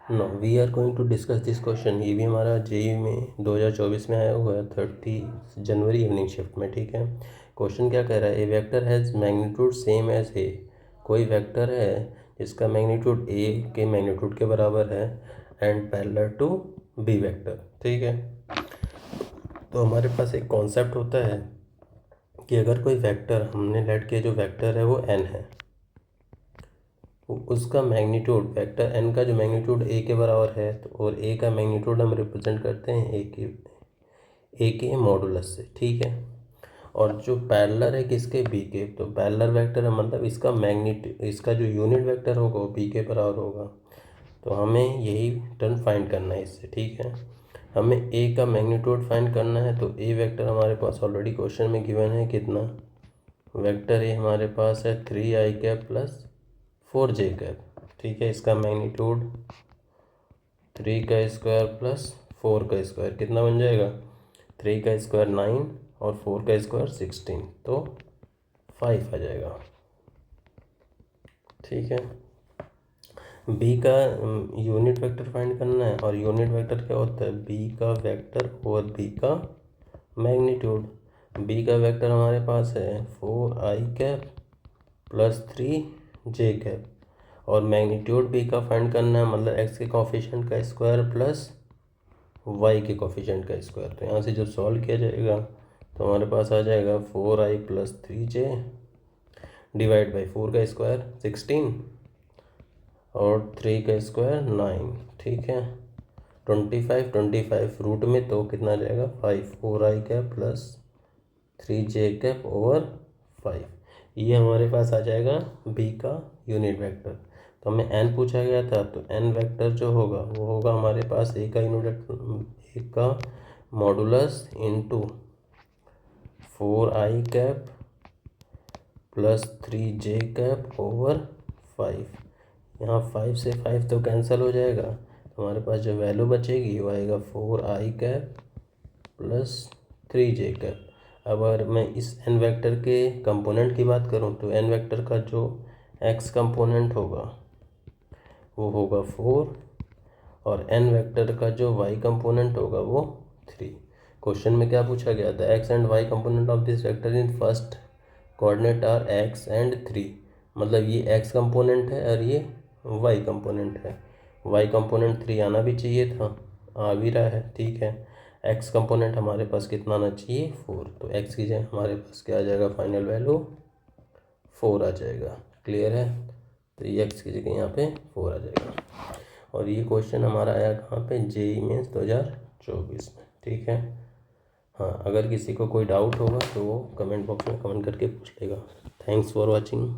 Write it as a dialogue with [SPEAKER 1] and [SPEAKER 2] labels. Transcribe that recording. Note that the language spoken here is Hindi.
[SPEAKER 1] No, we are going to discuss this question. ये भी हमारा जेई में 2024 में आया हुआ है 30 जनवरी इवनिंग शिफ्ट में। ठीक है, क्वेश्चन क्या कह रहा है, a vector has magnitude same as A. कोई वेक्टर है जिसका मैग्नीट्यूड ए के मैग्नीट्यूड के बराबर है and parallel to B vector. ठीक है, तो हमारे पास एक कॉन्सेप्ट होता है कि अगर कोई वेक्टर, हमने लेट किया जो वेक्टर है वो एन है, उसका मैग्नीट्यूड, वेक्टर एन का जो मैग्नीट्यूड ए के बराबर है, तो और ए का मैग्नीट्यूड हम रिप्रेजेंट करते हैं ए के मॉडुलस से। ठीक है, और जो पैरेलल है किसके, बी के, तो पैरेलल वेक्टर है मतलब इसका इसका जो यूनिट वेक्टर होगा वो बी के बराबर होगा। तो हमें यही टर्म फाइंड करना है इससे। ठीक है, हमें ए का मैग्नीट्यूड फाइंड करना है, तो ए वेक्टर हमारे पास ऑलरेडी क्वेश्चन में गिवन है कितना, वेक्टर ए हमारे पास है 3i प्लस 4j। ठीक है, इसका मैग्नीट्यूड 3 का स्क्वायर प्लस 4 का स्क्वायर कितना बन जाएगा, 3 का स्क्वायर 9 और 4 का स्क्वायर 16, तो 5 आ जाएगा। ठीक है, बी का यूनिट वेक्टर फाइंड करना है, और यूनिट वेक्टर क्या होता है, बी का वेक्टर और बी का मैग्नीट्यूड। बी का वेक्टर हमारे पास है 4i प्लस 3j, और मैग्नीट्यूड बी का फाइंड करना है, मतलब एक्स के कोफिशिएंट का स्क्वायर प्लस वाई के कोफिशिएंट का स्क्वायर। तो यहाँ से जब सॉल्व किया जाएगा तो हमारे पास आ जाएगा 4i plus 3j divide by 4 का स्क्वायर 16 और 3 का स्क्वायर 9। ठीक है, 25 रूट में तो कितना आ जाएगा 5, 4i प्लस 3j ओवर 5। ये हमारे पास आ जाएगा बी का यूनिट वेक्टर। तो हमें एन पूछा गया था, तो एन वेक्टर जो होगा वो होगा हमारे पास ए का यूनिट वेक्टर, ए का modulus into 4i plus 3j over 5। यहाँ 5 से 5 तो कैंसिल हो जाएगा, तो हमारे पास जो वैल्यू बचेगी वो आएगा 4i प्लस 3j। अब अगर मैं इस एन वेक्टर के कंपोनेंट की बात करूँ तो एन वेक्टर का जो एक्स कंपोनेंट होगा वो होगा 4, और एन वेक्टर का जो वाई कंपोनेंट होगा वो 3। क्वेश्चन में क्या पूछा गया था, X and Y component of this vector in first coordinate are X and 3। मतलब ये एक्स कंपोनेंट है और ये वाई कंपोनेंट है। वाई कंपोनेंट 3 आना भी चाहिए था, आ भी रहा है। ठीक है, एक्स कंपोनेंट हमारे पास कितना आना चाहिए 4, तो एक्स की जगह हमारे पास क्या आ जाएगा, फाइनल वैल्यू 4 आ जाएगा। क्लियर है, तो ये एक्स की जगह यहाँ पे 4 आ जाएगा। और ये क्वेश्चन हमारा आया कहाँ पे, जेई मेंस 2024 में। ठीक है, हाँ, अगर किसी को कोई डाउट होगा तो वो कमेंट बॉक्स में कमेंट करके पूछ लेगा। Thanks for watching.